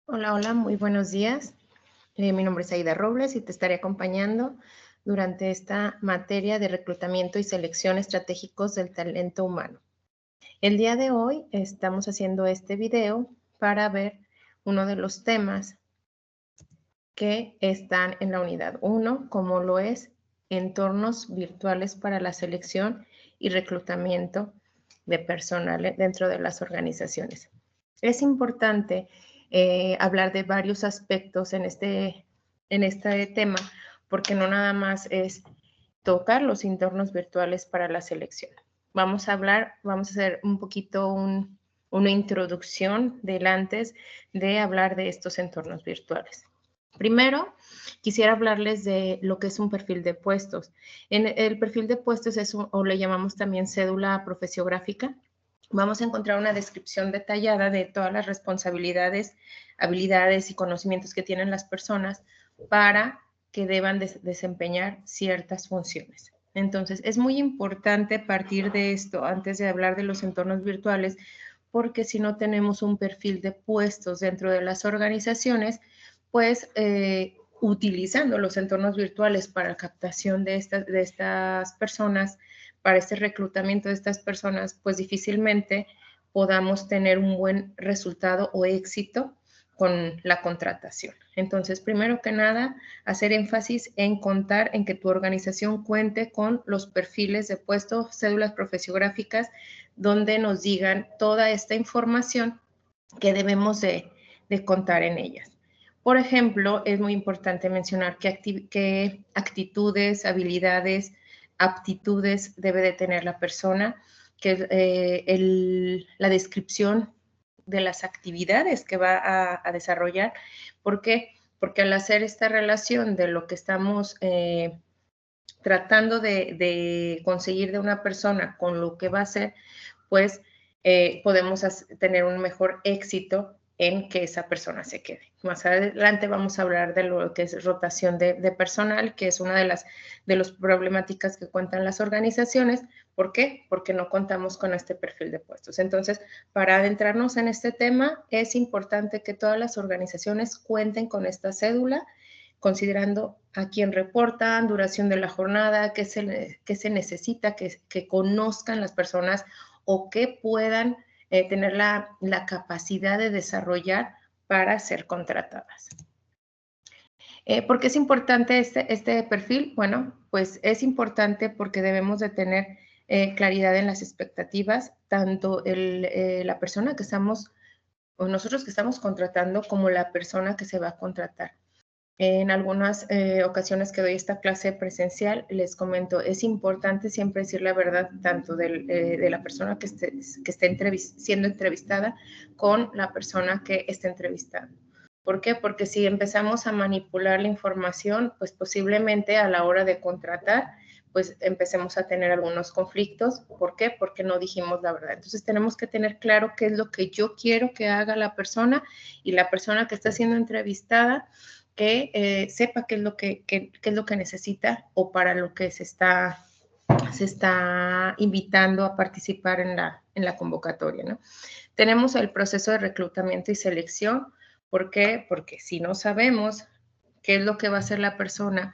Hola, hola, muy buenos días. Mi nombre es Aida Robles y te estaré acompañando durante esta materia de reclutamiento y selección estratégicos del talento humano. El día de hoy estamos haciendo este video para ver uno de los temas que están en la unidad 1, como lo es entornos virtuales para la selección y reclutamiento de personal dentro de las organizaciones. Es importante hablar de varios aspectos en este tema, porque no nada más es tocar los entornos virtuales para la selección. Vamos a hacer un poquito una introducción del antes de hablar de estos entornos virtuales. Primero, quisiera hablarles de lo que es un perfil de puestos. En el perfil de puestos o le llamamos también cédula profesiográfica. Vamos a encontrar una descripción detallada de todas las responsabilidades, habilidades y conocimientos que tienen las personas para que deban desempeñar ciertas funciones. Entonces, es muy importante partir de esto antes de hablar de los entornos virtuales, porque si no tenemos un perfil de puestos dentro de las organizaciones, pues utilizando los entornos virtuales para captación de estas personas, para este reclutamiento de estas personas, pues difícilmente podamos tener un buen resultado o éxito con la contratación. Entonces, primero que nada, hacer énfasis en contar en que tu organización cuente con los perfiles de puestos, cédulas profesiográficas, donde nos digan toda esta información que debemos de contar en ellas. Por ejemplo, es muy importante mencionar qué actitudes, habilidades, aptitudes debe de tener la persona, que la descripción de las actividades que va a desarrollar. ¿Por qué? Porque al hacer esta relación de lo que estamos tratando de conseguir de una persona con lo que va a hacer, pues podemos tener un mejor éxito en que esa persona se quede. Más adelante vamos a hablar de lo que es rotación de personal, que es una de las problemáticas que cuentan las organizaciones. ¿Por qué? Porque no contamos con este perfil de puestos. Entonces, para adentrarnos en este tema, es importante que todas las organizaciones cuenten con esta cédula, considerando a quién reportan, duración de la jornada, qué se necesita, que conozcan las personas o que puedan tener la capacidad de desarrollar para ser contratadas. ¿Por qué es importante este perfil? Bueno, pues es importante porque debemos de tener claridad en las expectativas, tanto la persona que estamos, o nosotros que estamos contratando, como la persona que se va a contratar. En algunas ocasiones que doy esta clase presencial, les comento, es importante siempre decir la verdad, tanto de la persona que esté siendo entrevistada con la persona que está entrevistando. ¿Por qué? Porque si empezamos a manipular la información, pues posiblemente a la hora de contratar, pues empecemos a tener algunos conflictos. ¿Por qué? Porque no dijimos la verdad. Entonces tenemos que tener claro qué es lo que yo quiero que haga la persona, y la persona que está siendo entrevistada que sepa qué es lo que necesita o para lo que se está invitando a participar en la convocatoria, ¿no? Tenemos el proceso de reclutamiento y selección. ¿Por qué? Porque si no sabemos qué es lo que va a hacer la persona,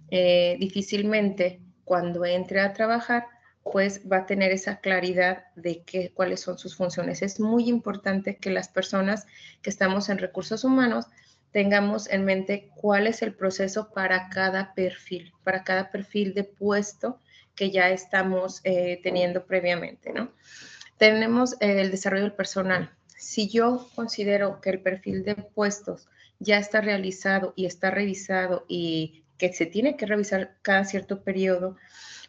difícilmente cuando entre a trabajar, pues va a tener esa claridad de cuáles son sus funciones. Es muy importante que las personas que estamos en recursos humanos tengamos en mente cuál es el proceso para cada perfil de puesto que ya estamos teniendo previamente, ¿no? Tenemos el desarrollo del personal. Si yo considero que el perfil de puestos ya está realizado y está revisado y que se tiene que revisar cada cierto periodo,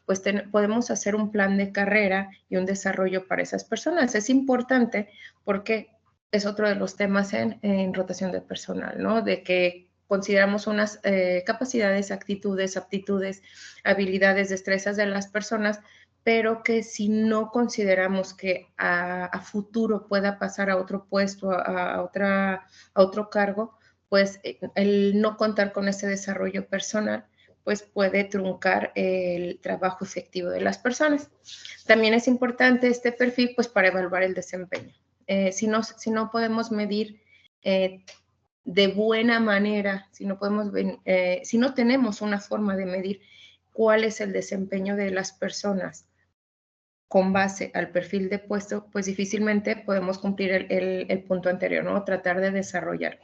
pues podemos hacer un plan de carrera y un desarrollo para esas personas. Es importante porque es otro de los temas en rotación de personal, ¿no? De que consideramos unas capacidades, actitudes, aptitudes, habilidades, destrezas de las personas, pero que si no consideramos que a futuro pueda pasar a otro puesto, a otro cargo, pues el no contar con ese desarrollo personal, pues puede truncar el trabajo efectivo de las personas. También es importante este perfil, pues para evaluar el desempeño. Si no podemos medir de buena manera, si no tenemos una forma de medir cuál es el desempeño de las personas con base al perfil de puesto, pues difícilmente podemos cumplir el punto anterior, ¿no? Tratar de desarrollar.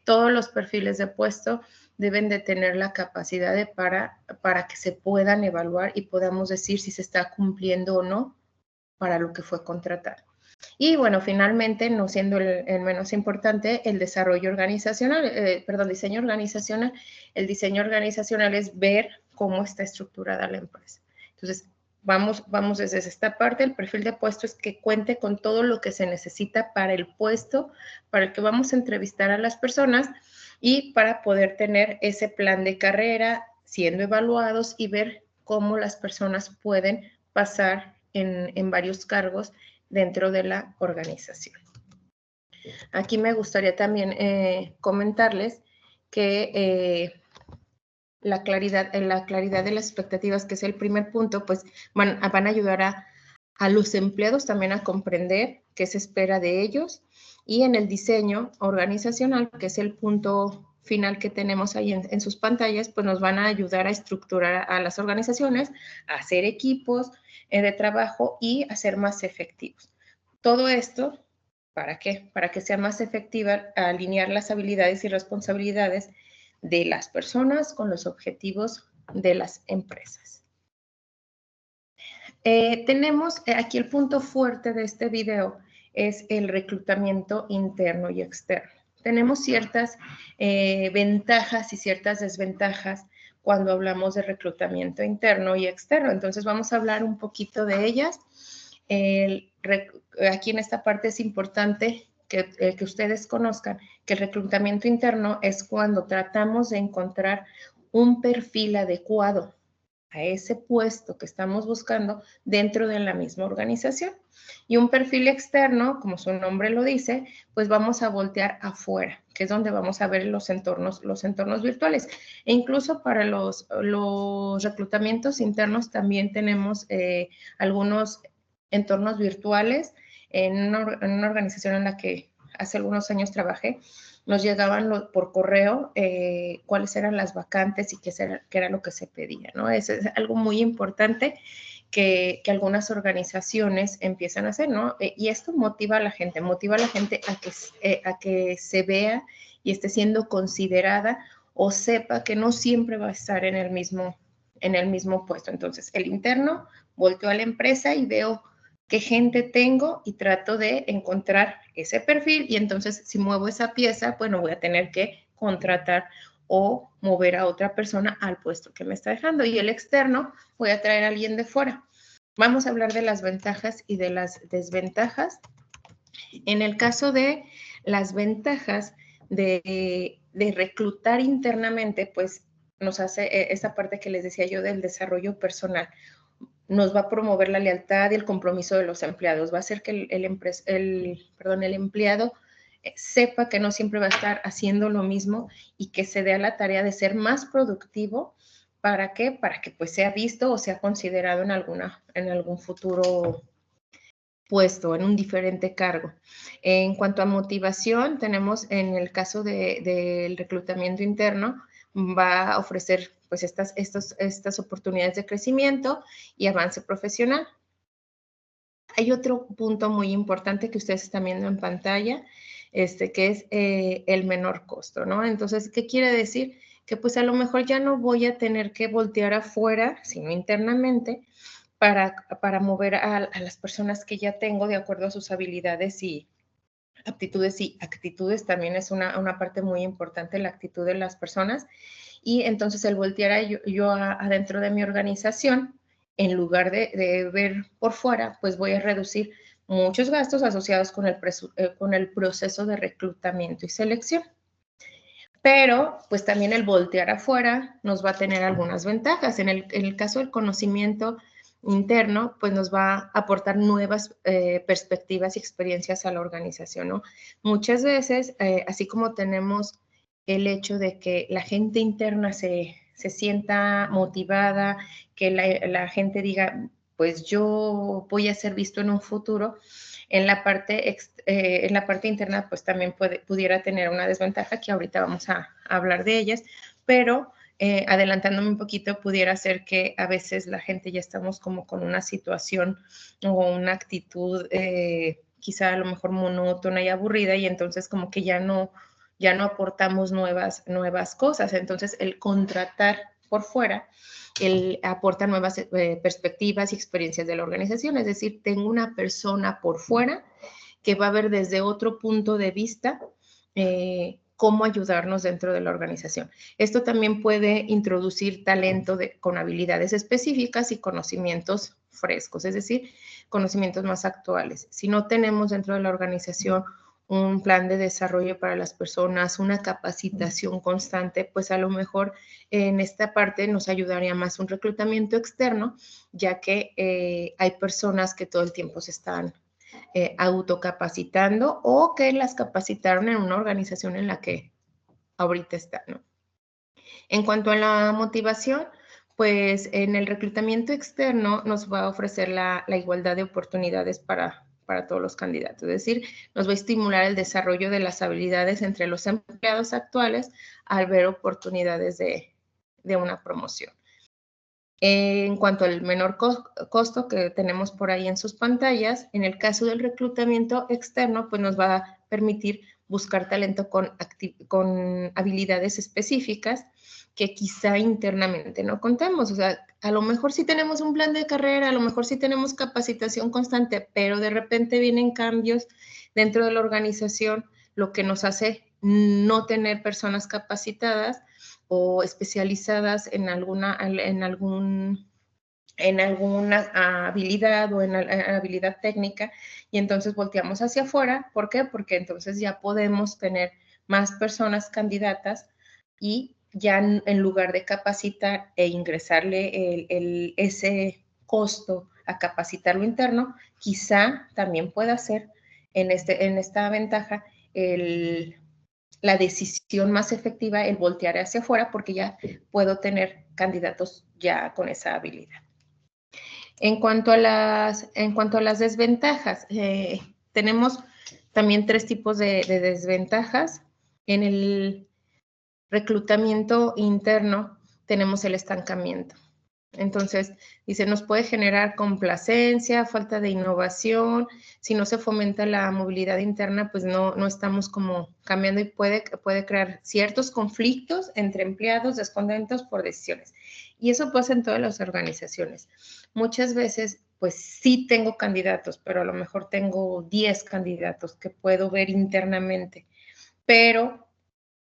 Todos los perfiles de puesto deben de tener la capacidad para que se puedan evaluar y podamos decir si se está cumpliendo o no para lo que fue contratado. Y bueno, finalmente, no siendo el menos importante, el desarrollo organizacional, diseño organizacional. El diseño organizacional es ver cómo está estructurada la empresa. Entonces, vamos desde esta parte. El perfil de puesto es que cuente con todo lo que se necesita para el puesto, para el que vamos a entrevistar a las personas y para poder tener ese plan de carrera siendo evaluados y ver cómo las personas pueden pasar en varios cargos dentro de la organización. Aquí me gustaría también comentarles que la claridad de las expectativas, que es el primer punto, pues van a ayudar a los empleados también a comprender qué se espera de ellos, y en el diseño organizacional, que es el punto final que tenemos ahí en sus pantallas, pues nos van a ayudar a estructurar a las organizaciones, a hacer equipos de trabajo y a ser más efectivos. Todo esto, ¿para qué? Para que sea más efectiva, alinear las habilidades y responsabilidades de las personas con los objetivos de las empresas. Tenemos aquí el punto fuerte de este video, es el reclutamiento interno y externo. Tenemos ciertas ventajas y ciertas desventajas cuando hablamos de reclutamiento interno y externo. Entonces vamos a hablar un poquito de ellas. Aquí en esta parte es importante que ustedes conozcan que el reclutamiento interno es cuando tratamos de encontrar un perfil adecuado a ese puesto que estamos buscando dentro de la misma organización. Y un perfil externo, como su nombre lo dice, pues vamos a voltear afuera, que es donde vamos a ver los entornos virtuales. E incluso para los reclutamientos internos también tenemos algunos entornos virtuales. En una organización en la que hace algunos años trabajé, nos llegaban por correo cuáles eran las vacantes y qué era lo que se pedía, ¿no? Eso es algo muy importante que algunas organizaciones empiezan a hacer, ¿no? Y esto motiva a la gente a que se vea y esté siendo considerada o sepa que no siempre va a estar en el mismo puesto. Entonces, el interno, volteo a la empresa y veo qué gente tengo y trato de encontrar ese perfil, y entonces si muevo esa pieza, bueno, voy a tener que contratar o mover a otra persona al puesto que me está dejando. Y el externo, voy a traer a alguien de fuera. Vamos a hablar de las ventajas y de las desventajas. En el caso de las ventajas de reclutar internamente, pues nos hace esa parte que les decía yo del desarrollo personal. Nos va a promover la lealtad y el compromiso de los empleados. Va a hacer que el empleado sepa que no siempre va a estar haciendo lo mismo y que se dé a la tarea de ser más productivo. ¿Para qué? Para que pues sea visto o sea considerado en algún futuro puesto, en un diferente cargo. En cuanto a motivación, tenemos en el caso del reclutamiento interno, va a ofrecer pues estas oportunidades de crecimiento y avance profesional. Hay otro punto muy importante que ustedes están viendo en pantalla, que es el menor costo, ¿no? Entonces, ¿qué quiere decir? Que pues a lo mejor ya no voy a tener que voltear afuera, sino internamente, para mover a las personas que ya tengo de acuerdo a sus habilidades y aptitudes y actitudes. También es una parte muy importante, la actitud de las personas. Y entonces el voltear yo adentro de mi organización, en lugar de ver por fuera, pues voy a reducir muchos gastos asociados con el proceso de reclutamiento y selección. Pero, pues también el voltear afuera nos va a tener algunas ventajas. En el caso del conocimiento interno, pues nos va a aportar nuevas perspectivas y experiencias a la organización, ¿no? Muchas veces, así como tenemos el hecho de que la gente interna se sienta motivada, que la gente diga, pues yo voy a ser visto en un futuro. En la parte interna, pues también pudiera tener una desventaja, que ahorita vamos a hablar de ellas, pero adelantándome un poquito, pudiera ser que a veces la gente ya estamos como con una situación o una actitud quizá a lo mejor monótona y aburrida, y entonces como que ya no aportamos nuevas cosas. Entonces, el contratar por fuera, él aporta nuevas perspectivas y experiencias de la organización. Es decir, tengo una persona por fuera que va a ver desde otro punto de vista cómo ayudarnos dentro de la organización. Esto también puede introducir talento con habilidades específicas y conocimientos frescos, es decir, conocimientos más actuales. Si no tenemos dentro de la organización un plan de desarrollo para las personas, una capacitación constante, pues a lo mejor en esta parte nos ayudaría más un reclutamiento externo, ya que hay personas que todo el tiempo se están autocapacitando o que las capacitaron en una organización en la que ahorita están, ¿no? En cuanto a la motivación, pues en el reclutamiento externo nos va a ofrecer la igualdad de oportunidades para todos los candidatos. Es decir, nos va a estimular el desarrollo de las habilidades entre los empleados actuales al ver oportunidades de una promoción. En cuanto al menor costo que tenemos por ahí en sus pantallas, en el caso del reclutamiento externo, pues nos va a permitir buscar talento con habilidades específicas que quizá internamente no contemos. O sea, a lo mejor sí tenemos un plan de carrera, a lo mejor sí tenemos capacitación constante, pero de repente vienen cambios dentro de la organización, lo que nos hace no tener personas capacitadas o especializadas en alguna habilidad o en habilidad técnica, y entonces volteamos hacia afuera. ¿Por qué? Porque entonces ya podemos tener más personas candidatas y ya en lugar de capacitar e ingresarle ese costo a capacitar lo interno, quizá también pueda ser en esta ventaja la decisión más efectiva, el voltear hacia afuera, porque ya puedo tener candidatos ya con esa habilidad. En cuanto a las desventajas, tenemos también 3 tipos de desventajas. En el reclutamiento interno tenemos el estancamiento. Entonces, dice, nos puede generar complacencia, falta de innovación. Si no se fomenta la movilidad interna, pues no estamos como cambiando, y puede crear ciertos conflictos entre empleados descontentos por decisiones. Y eso pasa en todas las organizaciones. Muchas veces, pues sí tengo candidatos, pero a lo mejor tengo 10 candidatos que puedo ver internamente, pero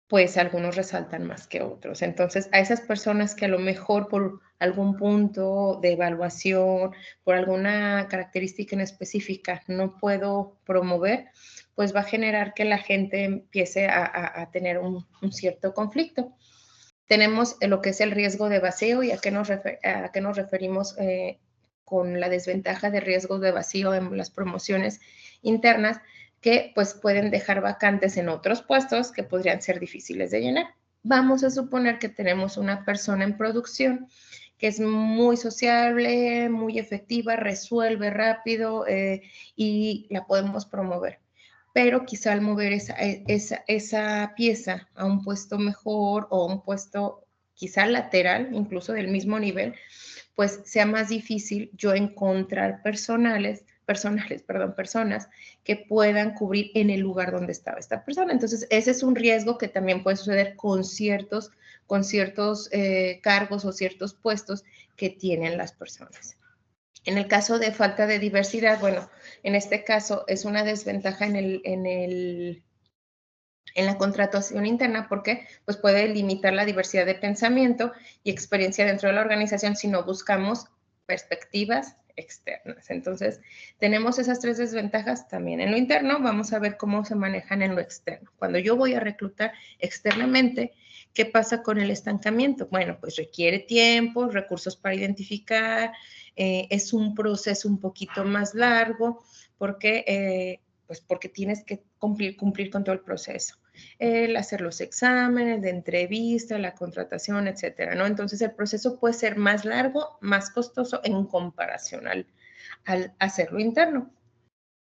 pues algunos resaltan más que otros. Entonces, a esas personas que a lo mejor por algún punto de evaluación, por alguna característica en específica no puedo promover, pues va a generar que la gente empiece a tener un cierto conflicto. Tenemos lo que es el riesgo de vacío. ¿Y a qué nos referimos con la desventaja de riesgo de vacío en las promociones internas? Que pues pueden dejar vacantes en otros puestos que podrían ser difíciles de llenar. Vamos a suponer que tenemos una persona en producción que es muy sociable, muy efectiva, resuelve rápido y la podemos promover. Pero quizá al mover esa pieza a un puesto mejor o un puesto quizá lateral, incluso del mismo nivel, pues sea más difícil yo encontrar personas que puedan cubrir en el lugar donde estaba esta persona. Entonces, ese es un riesgo que también puede suceder con ciertos cargos o ciertos puestos que tienen las personas. En el caso de falta de diversidad, bueno, en este caso es una desventaja en la contratación interna, porque pues puede limitar la diversidad de pensamiento y experiencia dentro de la organización si no buscamos perspectivas externas. Entonces, tenemos esas 3 desventajas también en lo interno. Vamos a ver cómo se manejan en lo externo. Cuando yo voy a reclutar externamente, ¿qué pasa con el estancamiento? Bueno, pues requiere tiempo, recursos para identificar, es un proceso un poquito más largo, porque pues porque tienes que cumplir con todo el proceso. El hacer los exámenes de entrevista, la contratación, etcétera, ¿no? Entonces, el proceso puede ser más largo, más costoso en comparación al hacerlo interno.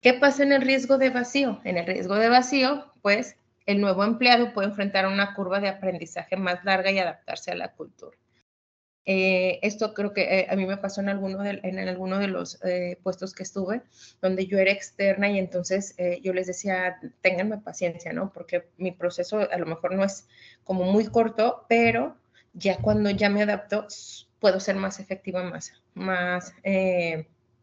¿Qué pasa en el riesgo de vacío? En el riesgo de vacío, pues, el nuevo empleado puede enfrentar una curva de aprendizaje más larga y adaptarse a la cultura. Esto creo que a mí me pasó en alguno de los puestos que estuve, donde yo era externa y entonces yo les decía, ténganme paciencia, ¿no? Porque mi proceso a lo mejor no es como muy corto, pero ya cuando ya me adapto, puedo ser más efectiva, más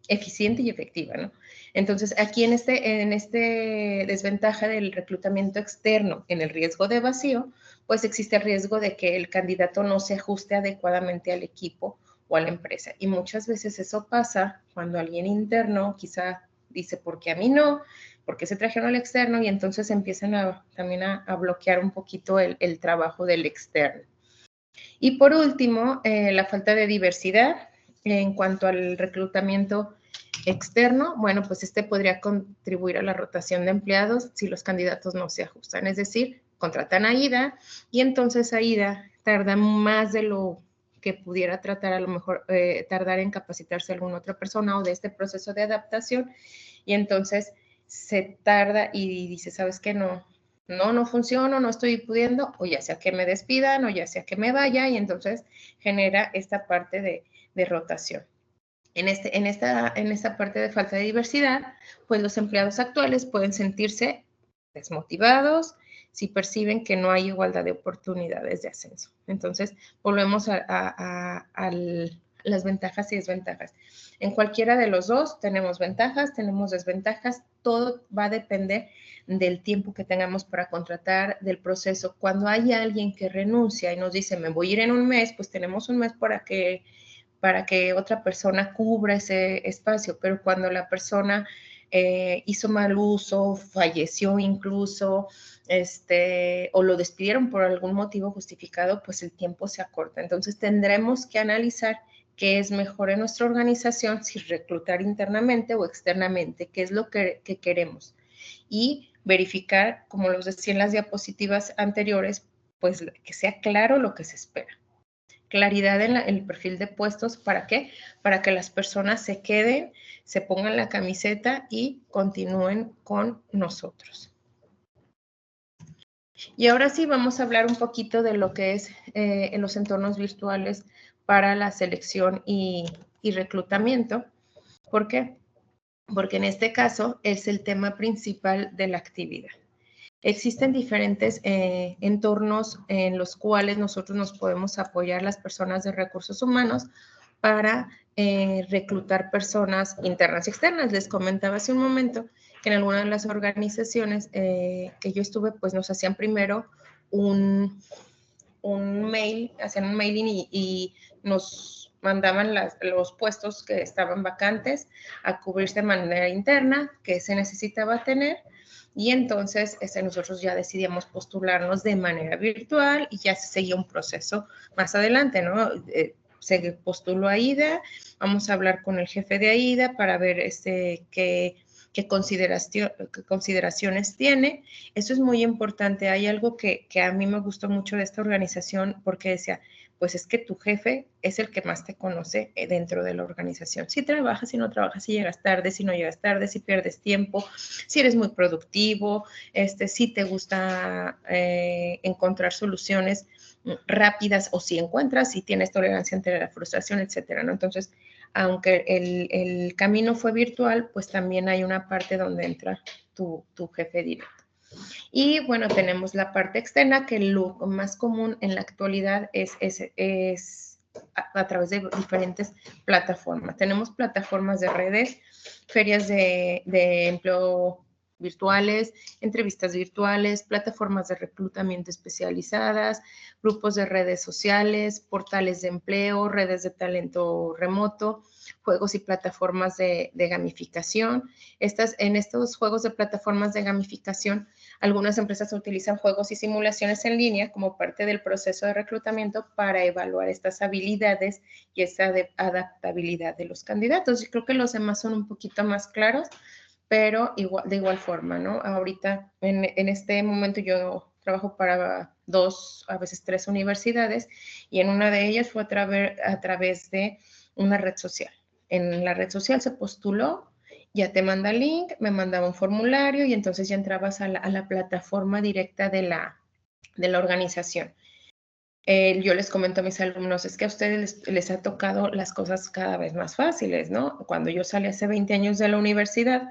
eficiente y efectiva, ¿no? Entonces, aquí en este desventaja del reclutamiento externo en el riesgo de vacío, pues existe el riesgo de que el candidato no se ajuste adecuadamente al equipo o a la empresa. Y muchas veces eso pasa cuando alguien interno quizá dice, ¿por qué a mí no? ¿Por qué se trajeron al externo? Y entonces empiezan también a bloquear un poquito el trabajo del externo. Y por último, la falta de diversidad en cuanto al reclutamiento externo, bueno, pues este podría contribuir a la rotación de empleados si los candidatos no se ajustan, es decir, contratan a Aida y entonces Aida tarda más de lo que pudiera tratar, a lo mejor tardar en capacitarse alguna otra persona o de este proceso de adaptación y entonces se tarda y dice, ¿sabes qué? No funciono, no estoy pudiendo, o ya sea que me despidan o ya sea que me vaya y entonces genera esta parte de rotación. En esta parte de falta de diversidad, pues los empleados actuales pueden sentirse desmotivados si perciben que no hay igualdad de oportunidades de ascenso. Entonces, volvemos a las ventajas y desventajas. En cualquiera de los dos tenemos ventajas, tenemos desventajas, todo va a depender del tiempo que tengamos para contratar, del proceso. Cuando hay alguien que renuncia y nos dice, me voy a ir en un mes, pues tenemos un mes para que otra persona cubra ese espacio, pero cuando la persona hizo mal uso, falleció incluso, o lo despidieron por algún motivo justificado, pues el tiempo se acorta. Entonces tendremos que analizar qué es mejor en nuestra organización, si reclutar internamente o externamente, qué es lo que queremos. Y verificar, como los decía en las diapositivas anteriores, pues que sea claro lo que se espera. Claridad en el perfil de puestos, ¿para qué? Para que las personas se queden, se pongan la camiseta y continúen con nosotros. Y ahora sí vamos a hablar un poquito de lo que es en los entornos virtuales para la selección y reclutamiento. ¿Por qué? Porque en este caso es el tema principal de la actividad. Existen diferentes entornos en los cuales nosotros nos podemos apoyar las personas de recursos humanos para reclutar personas internas y externas. Les comentaba hace un momento que en algunas de las organizaciones que yo estuve, pues nos hacían primero un mail, hacían un mailing y nos mandaban los puestos que estaban vacantes a cubrirse de manera interna, que se necesitaba tener, y entonces nosotros ya decidíamos postularnos de manera virtual y ya se seguía un proceso más adelante, ¿no? Se postuló a AIDA, vamos a hablar con el jefe de AIDA para ver qué consideraciones tiene. Eso es muy importante. Hay algo que a mí me gustó mucho de esta organización porque decía, pues es que tu jefe es el que más te conoce dentro de la organización. Si trabajas, si no trabajas, si llegas tarde, si no llegas tarde, si pierdes tiempo, si eres muy productivo, si te gusta encontrar soluciones rápidas o si encuentras, si tienes tolerancia ante la frustración, etcétera, ¿no? Entonces, aunque el camino fue virtual, pues también hay una parte donde entra tu jefe directo. Y bueno, tenemos la parte externa, que lo más común en la actualidad es a través de diferentes plataformas. Tenemos plataformas de redes, ferias de empleo virtuales, entrevistas virtuales, plataformas de reclutamiento especializadas, grupos de redes sociales, portales de empleo, redes de talento remoto, juegos y plataformas de gamificación. En estos juegos de plataformas de gamificación, algunas empresas utilizan juegos y simulaciones en línea como parte del proceso de reclutamiento para evaluar estas habilidades y esa adaptabilidad de los candidatos. Yo creo que los demás son un poquito más claros, pero de igual forma, ¿no? Ahorita, en este momento yo trabajo para 2, a veces 3 universidades, y en una de ellas fue a través de una red social. En la red social se postuló, ya te manda el link, me mandaba un formulario y entonces ya entrabas a la plataforma directa de la organización. Yo les comento a mis alumnos, es que a ustedes les ha tocado las cosas cada vez más fáciles, ¿no? Cuando yo salí hace 20 años de la universidad,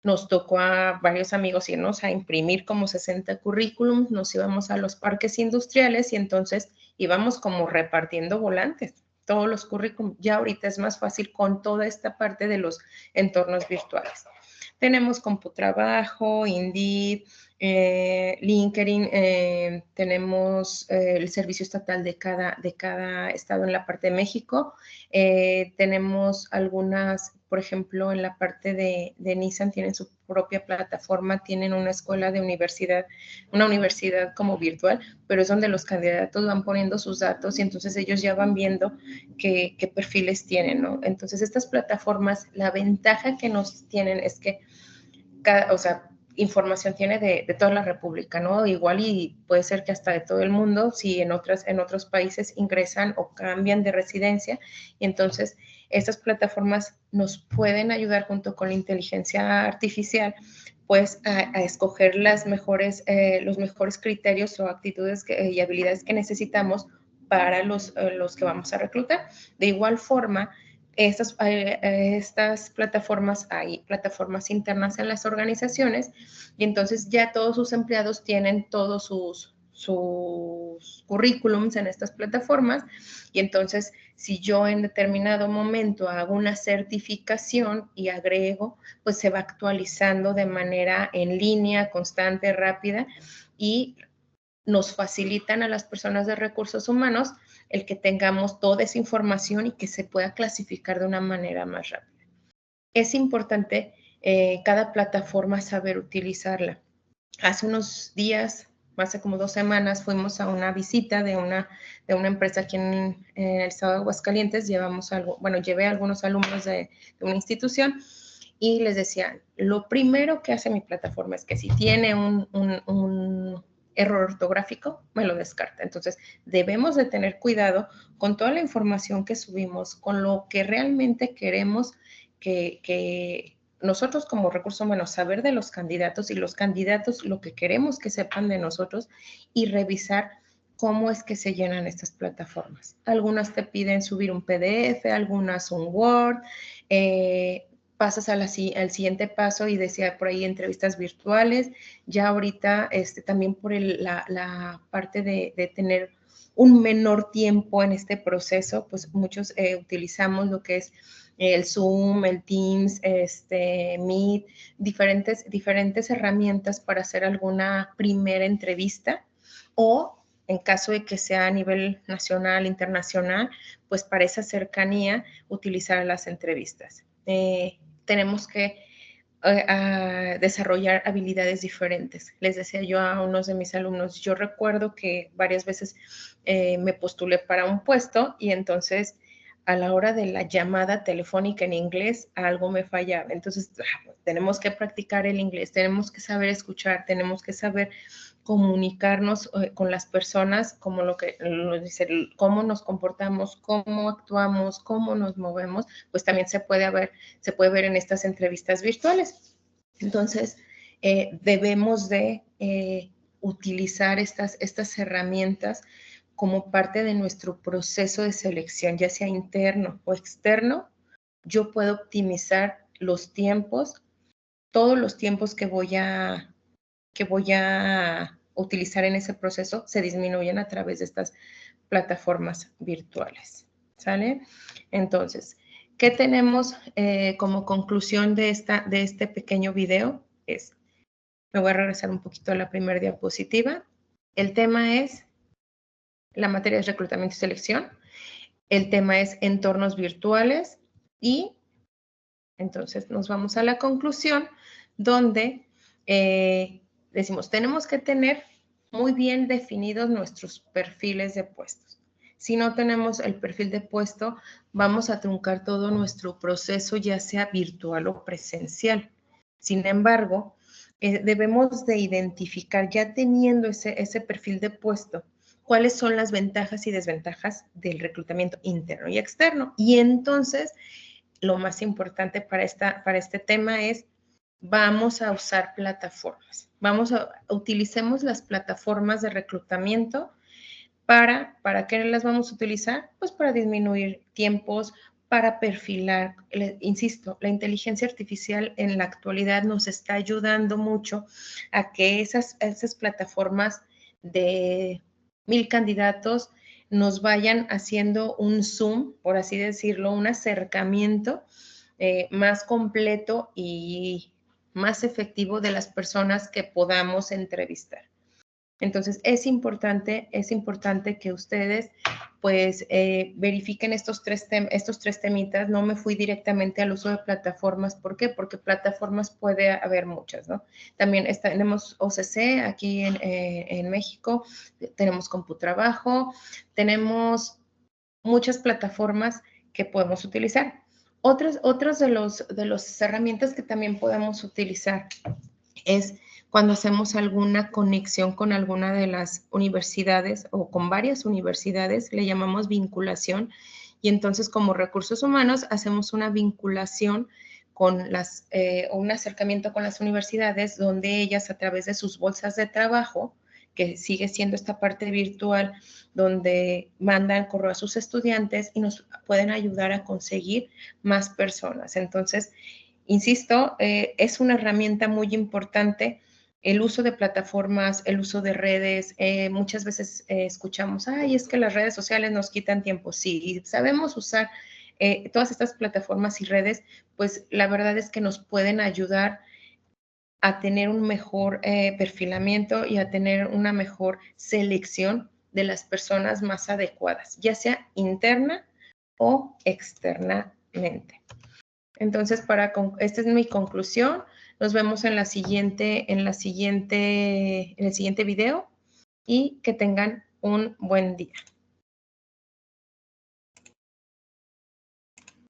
nos tocó a varios amigos irnos a imprimir como 60 currículums, nos íbamos a los parques industriales y entonces íbamos como repartiendo volantes, todos los currículums. Ya ahorita es más fácil con toda esta parte de los entornos virtuales. Tenemos CompuTrabajo, Indeed, LinkedIn, tenemos el servicio estatal de cada estado en la parte de México. Tenemos algunas, por ejemplo, en la parte de Nissan tienen su propia plataforma, tienen una escuela de universidad, una universidad como virtual, pero es donde los candidatos van poniendo sus datos y entonces ellos ya van viendo qué perfiles tienen, ¿no? Entonces, estas plataformas, la ventaja que nos tienen es que o sea, información tiene de toda la República, ¿no? Igual y puede ser que hasta de todo el mundo, si en otros países ingresan o cambian de residencia, y entonces estas plataformas nos pueden ayudar junto con la inteligencia artificial, pues a escoger los mejores criterios o actitudes y habilidades que necesitamos para los que vamos a reclutar. De igual forma, estas plataformas, hay plataformas internas en las organizaciones y entonces ya todos sus empleados tienen todos sus currículums en estas plataformas y entonces si yo en determinado momento hago una certificación y agrego, pues se va actualizando de manera en línea, constante, rápida y nos facilitan a las personas de recursos humanos el que tengamos toda esa información y que se pueda clasificar de una manera más rápida. Es importante cada plataforma saber utilizarla. Hace unos días, hace como 2 semanas, fuimos a una visita de una empresa aquí en el estado de Aguascalientes. Llevé a algunos alumnos de una institución y les decía, lo primero que hace mi plataforma es que si tiene un error ortográfico, me lo descarta. Entonces, debemos de tener cuidado con toda la información que subimos, con lo que realmente queremos que nosotros como recursos humanos saber de los candidatos y los candidatos lo que queremos que sepan de nosotros y revisar cómo es que se llenan estas plataformas. Algunas te piden subir un PDF, algunas un Word, pasas al siguiente paso y decía por ahí entrevistas virtuales. Ya ahorita también por la parte de tener un menor tiempo en este proceso, pues muchos utilizamos lo que es el Zoom, el Teams, Meet, diferentes herramientas para hacer alguna primera entrevista o en caso de que sea a nivel nacional, internacional, pues para esa cercanía utilizar las entrevistas. Tenemos que desarrollar habilidades diferentes. Les decía yo a unos de mis alumnos, yo recuerdo que varias veces me postulé para un puesto y entonces a la hora de la llamada telefónica en inglés algo me fallaba. Entonces tenemos que practicar el inglés, tenemos que saber escuchar, tenemos que saber comunicarnos con las personas, como lo que nos dice, cómo nos comportamos, cómo actuamos, cómo nos movemos, pues también se puede ver en estas entrevistas virtuales. Entonces, debemos de utilizar estas herramientas como parte de nuestro proceso de selección, ya sea interno o externo. Yo puedo optimizar los tiempos, todos los tiempos que voy a utilizar en ese proceso se disminuyen a través de estas plataformas virtuales. ¿Sale? Entonces, ¿qué tenemos como conclusión de este pequeño video? Me voy a regresar un poquito a la primera diapositiva. El tema es, la materia es reclutamiento y selección. El tema es entornos virtuales y entonces nos vamos a la conclusión donde decimos, tenemos que tener muy bien definidos nuestros perfiles de puestos. Si no tenemos el perfil de puesto, vamos a truncar todo nuestro proceso, ya sea virtual o presencial. Sin embargo, debemos de identificar, ya teniendo ese perfil de puesto, cuáles son las ventajas y desventajas del reclutamiento interno y externo. Y entonces, lo más importante para este tema es, vamos a usar plataformas. Utilicemos las plataformas de reclutamiento. ¿Para qué las vamos a utilizar? Pues para disminuir tiempos, para perfilar. Insisto, la inteligencia artificial en la actualidad nos está ayudando mucho a que esas plataformas de 1000 candidatos nos vayan haciendo un zoom, por así decirlo, un acercamiento más completo y más efectivo de las personas que podamos entrevistar. Entonces, es importante que ustedes, pues, verifiquen estos tres temitas. No me fui directamente al uso de plataformas. ¿Por qué? Porque plataformas puede haber muchas, ¿no? También tenemos OCC aquí en México, tenemos CompuTrabajo, tenemos muchas plataformas que podemos utilizar. Otras de las herramientas que también podemos utilizar es cuando hacemos alguna conexión con alguna de las universidades o con varias universidades, le llamamos vinculación, y entonces como recursos humanos hacemos una vinculación con un acercamiento con las universidades donde ellas a través de sus bolsas de trabajo, que sigue siendo esta parte virtual, donde mandan correo a sus estudiantes y nos pueden ayudar a conseguir más personas. Entonces, insisto, es una herramienta muy importante el uso de plataformas, el uso de redes. Muchas veces escuchamos, ay, es que las redes sociales nos quitan tiempo. Sí, y sabemos usar todas estas plataformas y redes, pues la verdad es que nos pueden ayudar a tener un mejor perfilamiento y a tener una mejor selección de las personas más adecuadas, ya sea interna o externamente. Entonces, esta es mi conclusión. Nos vemos en el siguiente video y que tengan un buen día.